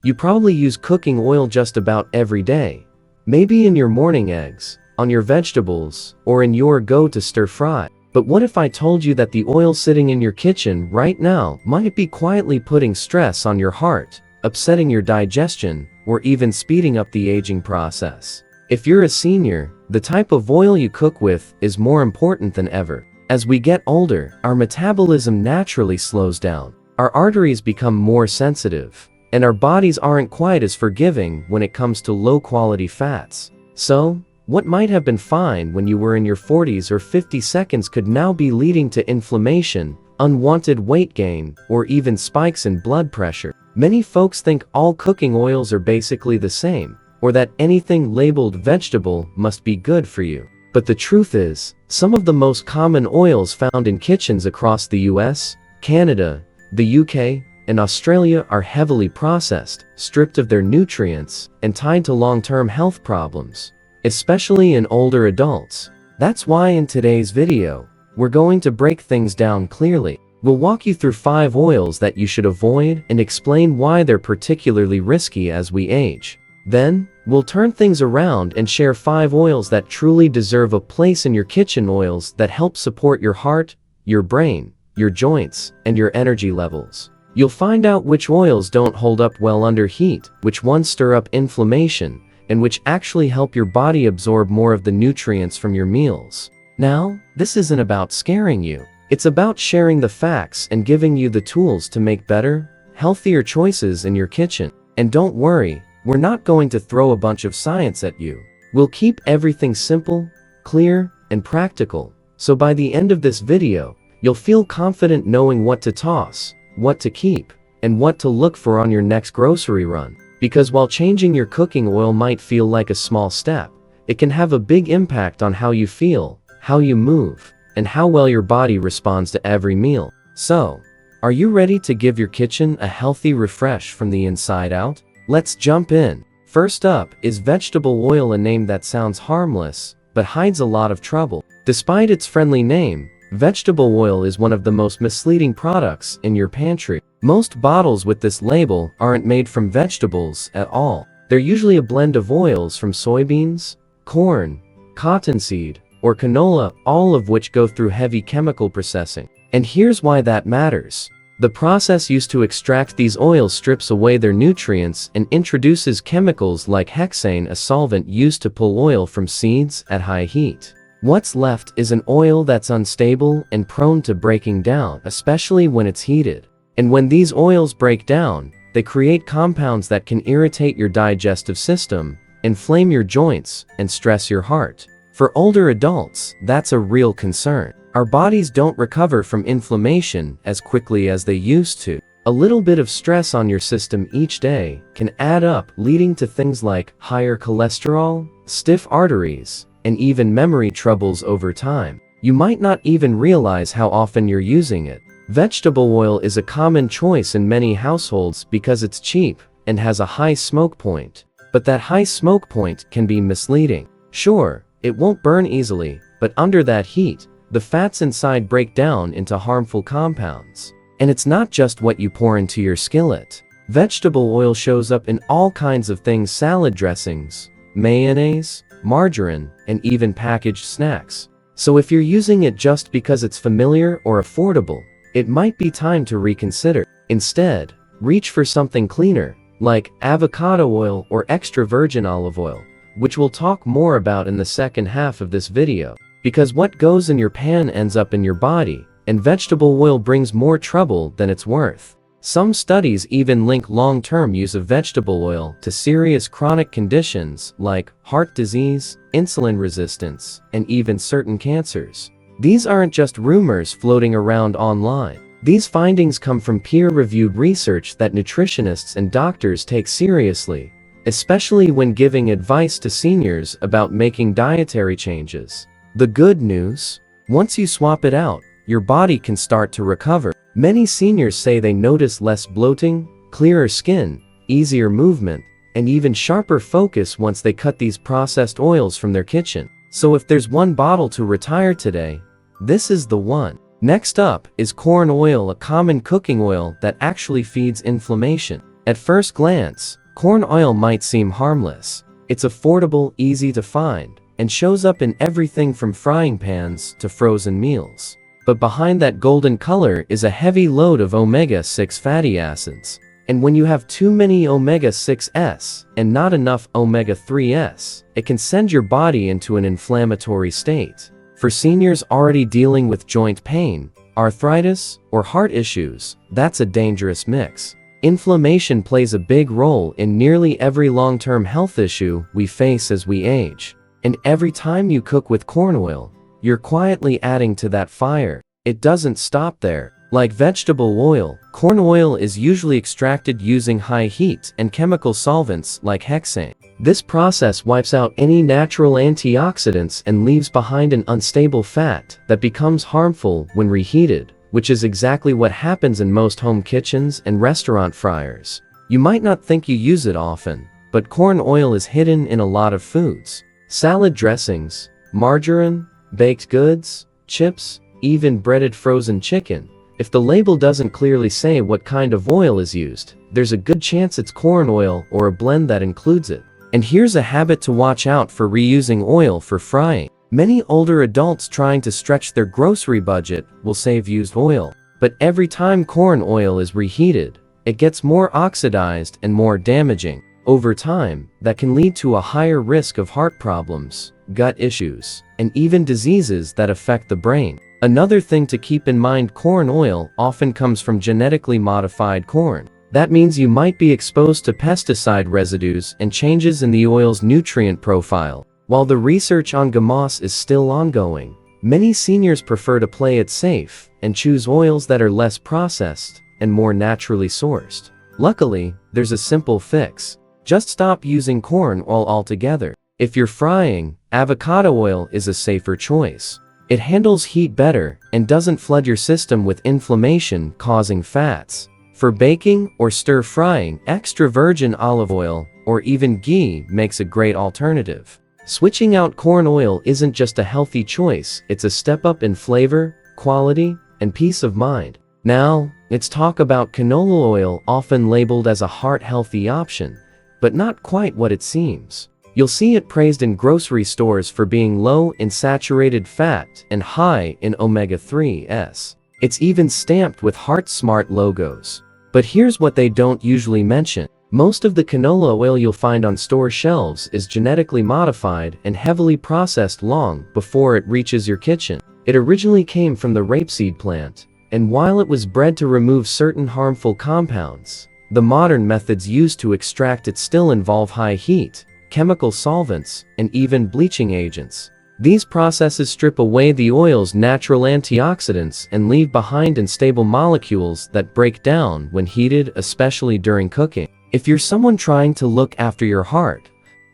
You probably use cooking oil just about every day. Maybe in your morning eggs, on your vegetables, or in your go-to stir-fry. But what if I told you that the oil sitting in your kitchen right now might be quietly putting stress on your heart, upsetting your digestion, or even speeding up the aging process? If you're a senior, the type of oil you cook with is more important than ever. As we get older, our metabolism naturally slows down. Our arteries become more sensitive, and our bodies aren't quite as forgiving when it comes to low-quality fats. So, what might have been fine when you were in your 40s or 50s could now be leading to inflammation, unwanted weight gain, or even spikes in blood pressure. Many folks think all cooking oils are basically the same, or that anything labeled vegetable must be good for you. But the truth is, some of the most common oils found in kitchens across the US, Canada, the UK, and Australia are heavily processed, stripped of their nutrients, and tied to long-term health problems, especially in older adults. That's why in today's video, we're going to break things down clearly. We'll walk you through 5 oils that you should avoid and explain why they're particularly risky as we age. Then, we'll turn things around and share 5 oils that truly deserve a place in your kitchen, oils that help support your heart, your brain, your joints, and your energy levels. You'll find out which oils don't hold up well under heat, which ones stir up inflammation, and which actually help your body absorb more of the nutrients from your meals. Now, this isn't about scaring you. It's about sharing the facts and giving you the tools to make better, healthier choices in your kitchen. And don't worry, we're not going to throw a bunch of science at you. We'll keep everything simple, clear, and practical. So by the end of this video, you'll feel confident knowing what to toss, what to keep, and what to look for on your next grocery run. Because while changing your cooking oil might feel like a small step, it can have a big impact on how you feel, how you move, and how well your body responds to every meal. So, are you ready to give your kitchen a healthy refresh from the inside out? Let's jump in. First up is vegetable oil, a name that sounds harmless, but hides a lot of trouble. Despite its friendly name, vegetable oil is one of the most misleading products in your pantry. Most bottles with this label aren't made from vegetables at all. They're usually a blend of oils from soybeans, corn, cottonseed, or canola, all of which go through heavy chemical processing. And here's why that matters. The process used to extract these oils strips away their nutrients and introduces chemicals like hexane, a solvent used to pull oil from seeds at high heat. What's left is an oil that's unstable and prone to breaking down, especially when it's heated. And when these oils break down, they create compounds that can irritate your digestive system, inflame your joints, and stress your heart. For older adults, that's a real concern. Our bodies don't recover from inflammation as quickly as they used to. A little bit of stress on your system each day can add up, leading to things like higher cholesterol, stiff arteries, and even memory troubles over time. You might not even realize how often you're using it. Vegetable oil is a common choice in many households because it's cheap and has a high smoke point. But that high smoke point can be misleading. Sure, it won't burn easily, but under that heat, the fats inside break down into harmful compounds. And it's not just what you pour into your skillet. Vegetable oil shows up in all kinds of things: salad dressings, mayonnaise, margarine, and even packaged snacks. So if you're using it just because it's familiar or affordable, it might be time to reconsider. Instead, reach for something cleaner, like avocado oil or extra virgin olive oil, which we'll talk more about in the second half of this video. Because what goes in your pan ends up in your body, and vegetable oil brings more trouble than it's worth. Some studies even link long-term use of vegetable oil to serious chronic conditions like heart disease, insulin resistance, and even certain cancers. These aren't just rumors floating around online. These findings come from peer-reviewed research that nutritionists and doctors take seriously, especially when giving advice to seniors about making dietary changes. The good news? Once you swap it out, your body can start to recover. Many seniors say they notice less bloating, clearer skin, easier movement, and even sharper focus once they cut these processed oils from their kitchen. So if there's one bottle to retire today, this is the one. Next up is corn oil, a common cooking oil that actually feeds inflammation. At first glance, corn oil might seem harmless. It's affordable, easy to find, and shows up in everything from frying pans to frozen meals. But behind that golden color is a heavy load of omega-6 fatty acids. And when you have too many omega-6s and not enough omega-3s, it can send your body into an inflammatory state. For seniors already dealing with joint pain, arthritis, or heart issues, that's a dangerous mix. Inflammation plays a big role in nearly every long-term health issue we face as we age. And every time you cook with corn oil, you're quietly adding to that fire. It doesn't stop there. Like vegetable oil, corn oil is usually extracted using high heat and chemical solvents like hexane. This process wipes out any natural antioxidants and leaves behind an unstable fat that becomes harmful when reheated, which is exactly what happens in most home kitchens and restaurant fryers. You might not think you use it often, but corn oil is hidden in a lot of foods. Salad dressings, margarine, baked goods, chips, even breaded frozen chicken. If the label doesn't clearly say what kind of oil is used, there's a good chance it's corn oil or a blend that includes it. And here's a habit to watch out for: reusing oil for frying. Many older adults trying to stretch their grocery budget will save used oil. But every time corn oil is reheated, it gets more oxidized and more damaging. Over time, that can lead to a higher risk of heart problems, gut issues, and even diseases that affect the brain. Another thing to keep in mind: corn oil often comes from genetically modified corn. That means you might be exposed to pesticide residues and changes in the oil's nutrient profile. While the research on GMOS is still ongoing, many seniors prefer to play it safe and choose oils that are less processed and more naturally sourced. Luckily, there's a simple fix. Just stop using corn oil altogether. If you're frying, avocado oil is a safer choice. It handles heat better and doesn't flood your system with inflammation-causing fats. For baking or stir-frying, extra virgin olive oil or even ghee makes a great alternative. Switching out corn oil isn't just a healthy choice, it's a step up in flavor, quality, and peace of mind. Now, let's talk about canola oil, often labeled as a heart-healthy option, but not quite what it seems. You'll see it praised in grocery stores for being low in saturated fat and high in omega-3s. It's even stamped with Heart Smart logos. But here's what they don't usually mention. Most of the canola oil you'll find on store shelves is genetically modified and heavily processed long before it reaches your kitchen. It originally came from the rapeseed plant, and while it was bred to remove certain harmful compounds, the modern methods used to extract it still involve high heat, chemical solvents, and even bleaching agents. These processes strip away the oil's natural antioxidants and leave behind unstable molecules that break down when heated, especially during cooking. If you're someone trying to look after your heart,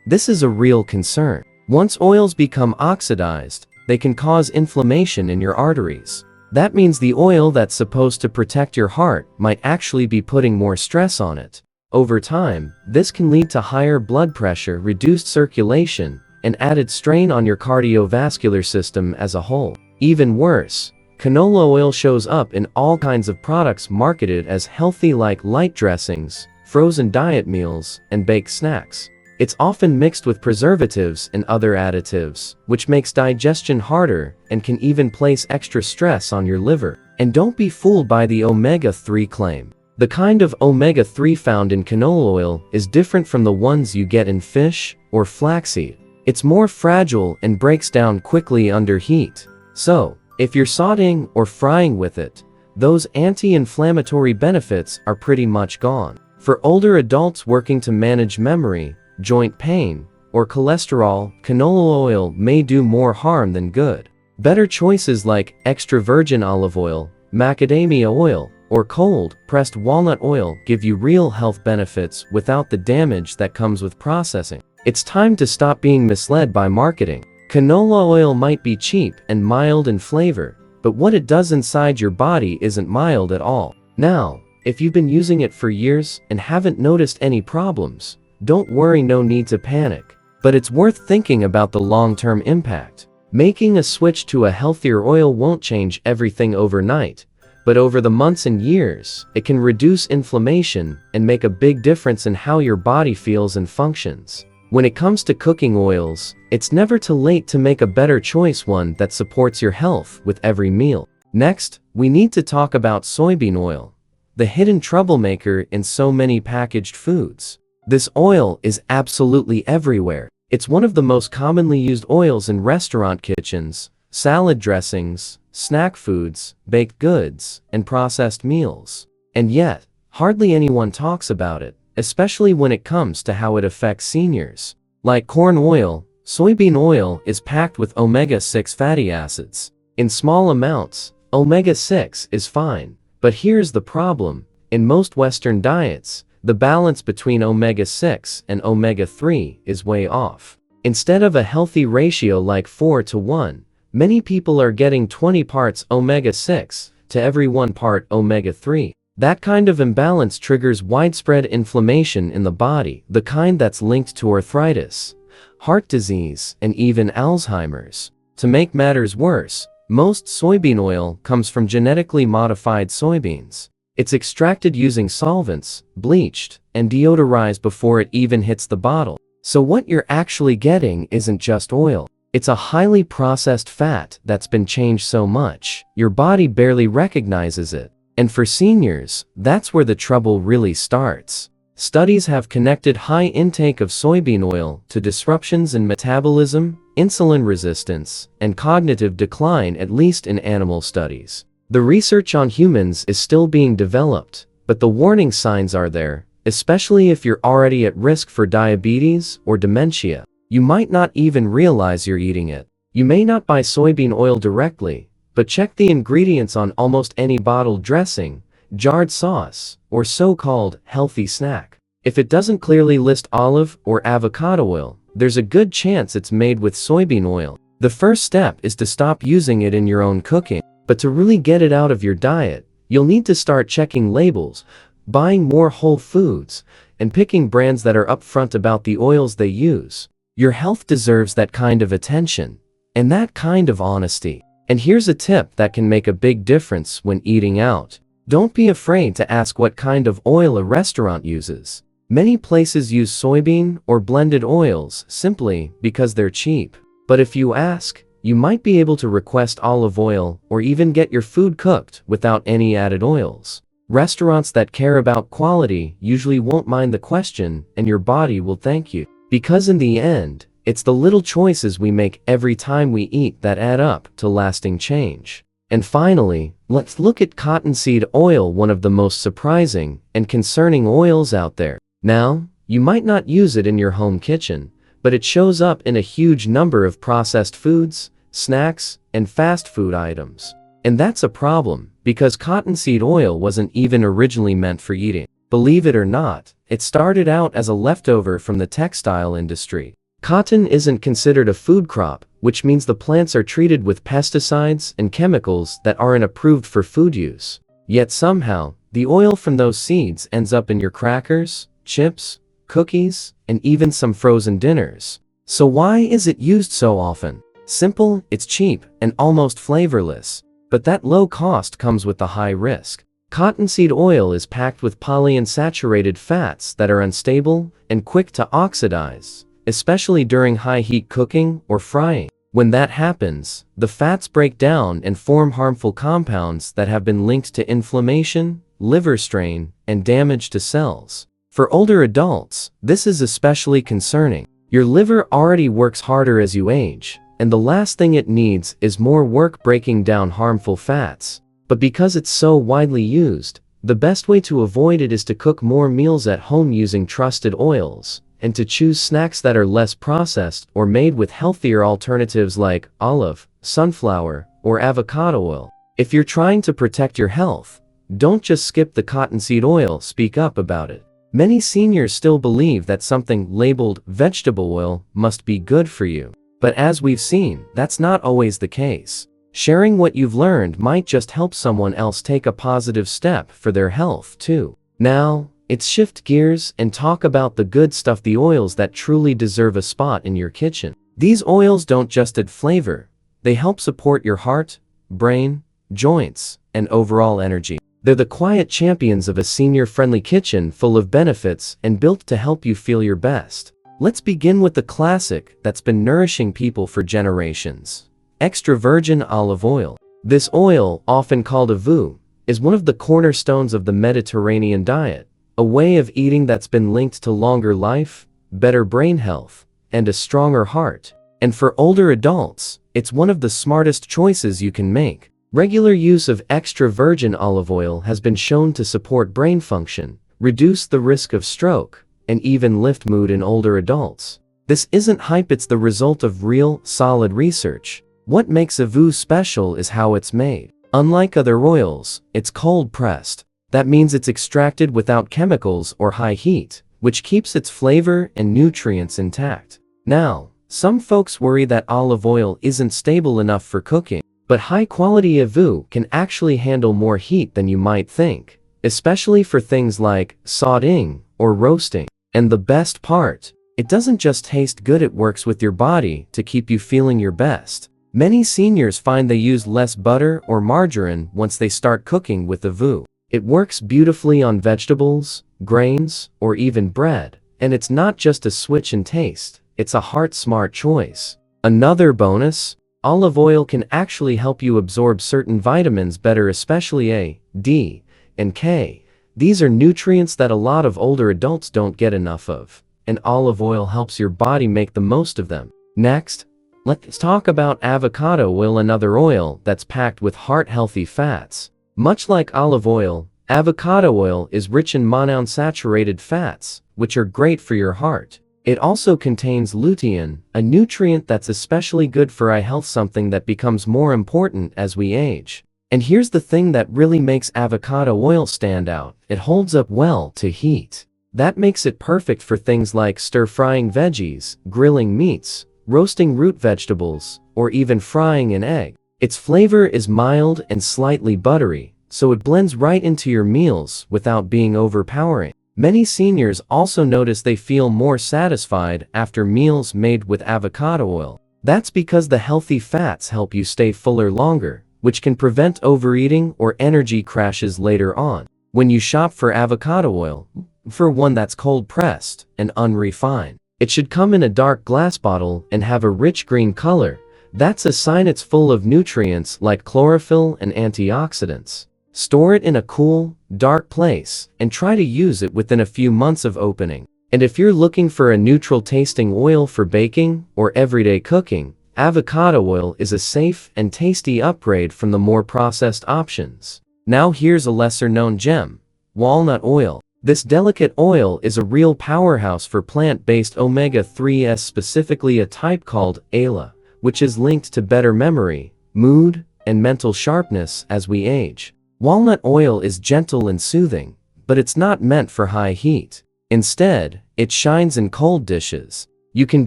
this is a real concern. Once oils become oxidized, they can cause inflammation in your arteries. That means the oil that's supposed to protect your heart might actually be putting more stress on it. Over time, this can lead to higher blood pressure, reduced circulation, and added strain on your cardiovascular system as a whole. Even worse, canola oil shows up in all kinds of products marketed as healthy, like light dressings, frozen diet meals, and baked snacks. It's often mixed with preservatives and other additives, which makes digestion harder and can even place extra stress on your liver. And don't be fooled by the omega-3 claim. The kind of omega-3 found in canola oil is different from the ones you get in fish or flaxseed. It's more fragile and breaks down quickly under heat. So, if you're sauteing or frying with it, those anti-inflammatory benefits are pretty much gone. For older adults working to manage memory, joint pain, or cholesterol, canola oil may do more harm than good. Better choices like extra virgin olive oil, macadamia oil, or cold-pressed walnut oil give you real health benefits without the damage that comes with processing. It's time to stop being misled by marketing. Canola oil might be cheap and mild in flavor, but what it does inside your body isn't mild at all. Now, if you've been using it for years and haven't noticed any problems, don't worry, no need to panic. But it's worth thinking about the long-term impact. Making a switch to a healthier oil won't change everything overnight, but but over the months and years, it can reduce inflammation and make a big difference in how your body feels and functions. When it comes to cooking oils, it's never too late to make a better choice, one that supports your health with every meal. Next, we need to talk about soybean oil, the hidden troublemaker in so many packaged foods. This oil is absolutely everywhere. It's one of the most commonly used oils in restaurant kitchens, salad dressings, snack foods, baked goods, and processed meals. And yet, hardly anyone talks about it, especially when it comes to how it affects seniors. Like corn oil, soybean oil is packed with omega-6 fatty acids. In small amounts, omega-6 is fine, but here's the problem. In most Western diets, the balance between omega-6 and omega-3 is way off. Instead of a healthy ratio like 4:1, many people are getting 20 parts omega-6 to every 1 part omega-3. That kind of imbalance triggers widespread inflammation in the body, the kind that's linked to arthritis, heart disease, and even Alzheimer's. To make matters worse, most soybean oil comes from genetically modified soybeans. It's extracted using solvents, bleached, and deodorized before it even hits the bottle. So what you're actually getting isn't just oil. It's a highly processed fat that's been changed so much, your body barely recognizes it. And for seniors, that's where the trouble really starts. Studies have connected high intake of soybean oil to disruptions in metabolism, insulin resistance, and cognitive decline, at least in animal studies. The research on humans is still being developed, but the warning signs are there, especially if you're already at risk for diabetes or dementia. You might not even realize you're eating it. You may not buy soybean oil directly, but check the ingredients on almost any bottled dressing, jarred sauce, or so-called healthy snack. If it doesn't clearly list olive or avocado oil, there's a good chance it's made with soybean oil. The first step is to stop using it in your own cooking. But to really get it out of your diet, you'll need to start checking labels, buying more whole foods, and picking brands that are upfront about the oils they use. Your health deserves that kind of attention, and that kind of honesty. And here's a tip that can make a big difference when eating out. Don't be afraid to ask what kind of oil a restaurant uses. Many places use soybean or blended oils simply because they're cheap. But if you ask, you might be able to request olive oil or even get your food cooked without any added oils. Restaurants that care about quality usually won't mind the question, and your body will thank you. Because in the end, it's the little choices we make every time we eat that add up to lasting change. And finally, let's look at cottonseed oil, one of the most surprising and concerning oils out there. Now, you might not use it in your home kitchen, but it shows up in a huge number of processed foods, snacks, and fast food items. And that's a problem, because cottonseed oil wasn't even originally meant for eating. Believe it or not, it started out as a leftover from the textile industry. Cotton isn't considered a food crop, which means the plants are treated with pesticides and chemicals that aren't approved for food use. Yet somehow, the oil from those seeds ends up in your crackers, chips, cookies, and even some frozen dinners. So why is it used so often? Simple, it's cheap, and almost flavorless. But that low cost comes with the high risk. Cottonseed oil is packed with polyunsaturated fats that are unstable and quick to oxidize, especially during high heat cooking or frying. When that happens, the fats break down and form harmful compounds that have been linked to inflammation, liver strain, and damage to cells. For older adults, this is especially concerning. Your liver already works harder as you age, and the last thing it needs is more work breaking down harmful fats. But because it's so widely used, the best way to avoid it is to cook more meals at home using trusted oils, and to choose snacks that are less processed or made with healthier alternatives like olive, sunflower, or avocado oil. If you're trying to protect your health, don't just skip the cottonseed oil, speak up about it. Many seniors still believe that something labeled vegetable oil must be good for you. But as we've seen, that's not always the case. Sharing what you've learned might just help someone else take a positive step for their health too. Now, let's shift gears and talk about the good stuff, the oils that truly deserve a spot in your kitchen. These oils don't just add flavor, they help support your heart, brain, joints, and overall energy. They're the quiet champions of a senior-friendly kitchen full of benefits and built to help you feel your best. Let's begin with the classic that's been nourishing people for generations. Extra virgin olive oil. This oil, often called AVU, is one of the cornerstones of the Mediterranean diet, a way of eating that's been linked to longer life, better brain health, and a stronger heart. And for older adults, it's one of the smartest choices you can make. Regular use of extra virgin olive oil has been shown to support brain function, reduce the risk of stroke, and even lift mood in older adults. This isn't hype, it's the result of real, solid research. What makes AVU special is how it's made. Unlike other oils, it's cold-pressed. That means it's extracted without chemicals or high heat, which keeps its flavor and nutrients intact. Now, some folks worry that olive oil isn't stable enough for cooking, but high-quality AVU can actually handle more heat than you might think, especially for things like sautéing or roasting. And the best part, it doesn't just taste good, it works with your body to keep you feeling your best. Many seniors find they use less butter or margarine once they start cooking with AVU. It works beautifully on vegetables, grains, or even bread. And it's not just a switch in taste, it's a heart-smart choice. Another bonus, olive oil can actually help you absorb certain vitamins better, especially A, D, and K. These are nutrients that a lot of older adults don't get enough of, and olive oil helps your body make the most of them. Next, let's talk about avocado oil, another oil that's packed with heart-healthy fats. Much like olive oil, avocado oil is rich in monounsaturated fats, which are great for your heart. It also contains lutein, a nutrient that's especially good for eye health, something that becomes more important as we age. And here's the thing that really makes avocado oil stand out: it holds up well to heat. That makes it perfect for things like stir-frying veggies, grilling meats, roasting root vegetables, or even frying an egg. Its flavor is mild and slightly buttery, so it blends right into your meals without being overpowering. Many seniors also notice they feel more satisfied after meals made with avocado oil. That's because the healthy fats help you stay fuller longer, which can prevent overeating or energy crashes later on. When you shop for avocado oil, for one that's cold-pressed and unrefined, it should come in a dark glass bottle and have a rich green color. That's a sign it's full of nutrients like chlorophyll and antioxidants. Store it in a cool, dark place, and try to use it within a few months of opening. And if you're looking for a neutral-tasting oil for baking or everyday cooking, avocado oil is a safe and tasty upgrade from the more processed options. Now here's a lesser-known gem: walnut oil. This delicate oil is a real powerhouse for plant-based omega-3s, specifically a type called ALA, which is linked to better memory, mood, and mental sharpness as we age. Walnut oil is gentle and soothing, but it's not meant for high heat. Instead, it shines in cold dishes. You can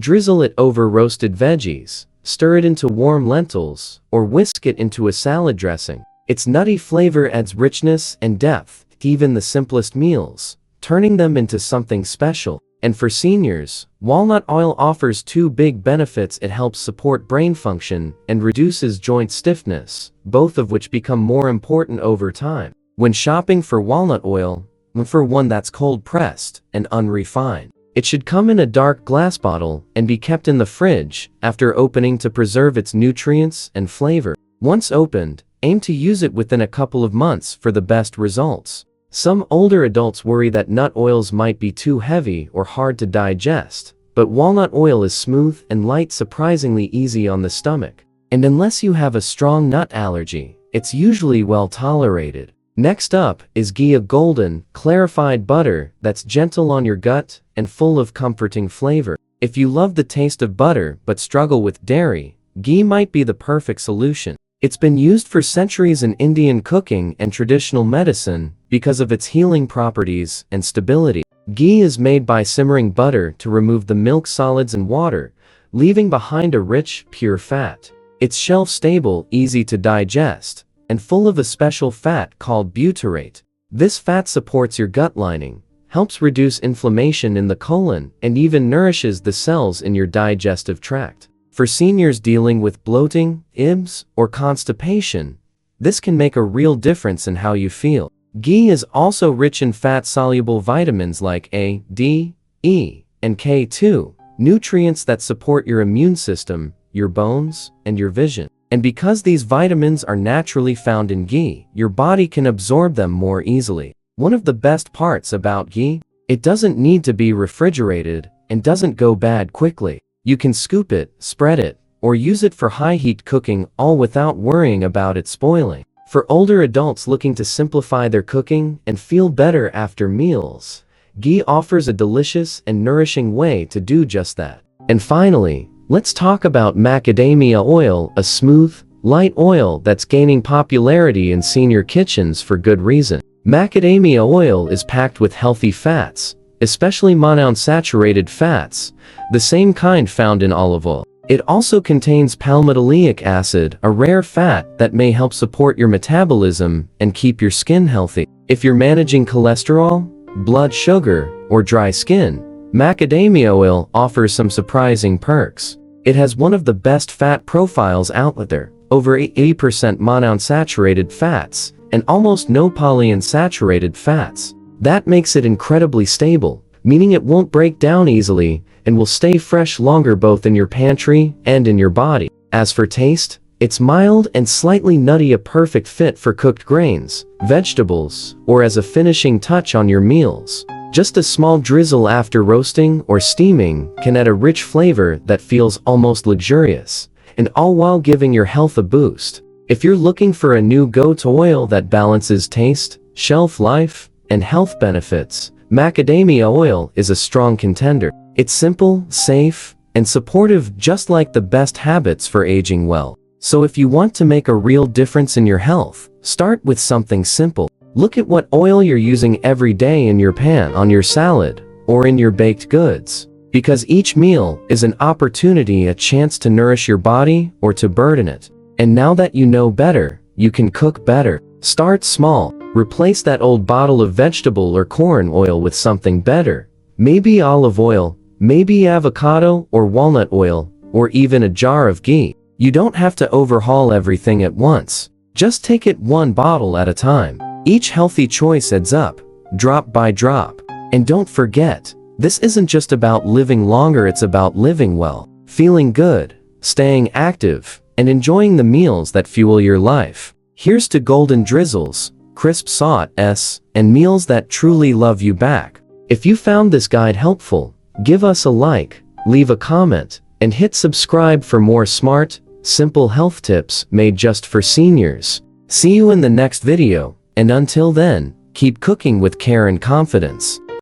drizzle it over roasted veggies, stir it into warm lentils, or whisk it into a salad dressing. Its nutty flavor adds richness and depth to even the simplest meals, turning them into something special. And for seniors, walnut oil offers two big benefits: it helps support brain function and reduces joint stiffness, both of which become more important over time. When shopping for walnut oil, look for one that's cold-pressed and unrefined. It should come in a dark glass bottle and be kept in the fridge after opening to preserve its nutrients and flavor. Once opened, aim to use it within a couple of months for the best results. Some older adults worry that nut oils might be too heavy or hard to digest, but walnut oil is smooth and light, surprisingly easy on the stomach. And unless you have a strong nut allergy, it's usually well tolerated. Next up is ghee, a golden, clarified butter that's gentle on your gut and full of comforting flavor. If you love the taste of butter but struggle with dairy, ghee might be the perfect solution. It's been used for centuries in Indian cooking and traditional medicine because of its healing properties and stability. Ghee is made by simmering butter to remove the milk solids and water, leaving behind a rich, pure fat. It's shelf-stable, easy to digest, and full of a special fat called butyrate. This fat supports your gut lining, helps reduce inflammation in the colon, and even nourishes the cells in your digestive tract. For seniors dealing with bloating, IBS, or constipation, This can make a real difference in how you feel. Ghee is also rich in fat-soluble vitamins like A, D, E, and K2, nutrients that support your immune system, your bones, and your vision. And because these vitamins are naturally found in ghee, your body can absorb them more easily. One of the best parts about ghee, it doesn't need to be refrigerated and doesn't go bad quickly. You can scoop it, spread it, or use it for high-heat cooking, all without worrying about it spoiling. For older adults looking to simplify their cooking and feel better after meals, ghee offers a delicious and nourishing way to do just that. And finally, let's talk about macadamia oil, a smooth, light oil that's gaining popularity in senior kitchens for good reason. Macadamia oil is packed with healthy fats, especially monounsaturated fats, the same kind found in olive oil. It also contains palmitoleic acid, a rare fat that may help support your metabolism and keep your skin healthy. If you're managing cholesterol, blood sugar, or dry skin, macadamia oil offers some surprising perks. It has one of the best fat profiles out there, over 80% monounsaturated fats, and almost no polyunsaturated fats. That makes it incredibly stable, meaning it won't break down easily and will stay fresh longer both in your pantry and in your body. As for taste, it's mild and slightly nutty, a perfect fit for cooked grains, vegetables, or as a finishing touch on your meals. Just a small drizzle after roasting or steaming can add a rich flavor that feels almost luxurious, and all while giving your health a boost. If you're looking for a new go-to oil that balances taste, shelf life, and health benefits, macadamia oil is a strong contender. It's simple, safe, and supportive, just like the best habits for aging well. So if you want to make a real difference in your health, start with something simple. Look at what oil you're using every day in your pan, on your salad, or in your baked goods. Because each meal is an opportunity, a chance to nourish your body or to burden it. And now that you know better, you can cook better. Start small. Replace that old bottle of vegetable or corn oil with something better. Maybe olive oil, maybe avocado or walnut oil, or even a jar of ghee. You don't have to overhaul everything at once. Just take it one bottle at a time. Each healthy choice adds up, drop by drop. And don't forget, this isn't just about living longer, it's about living well, feeling good, staying active, and enjoying the meals that fuel your life. Here's to golden drizzles, crisp sautés, and meals that truly love you back. If you found this guide helpful, give us a like, leave a comment, and hit subscribe for more smart, simple health tips made just for seniors. See you in the next video, and until then, keep cooking with care and confidence.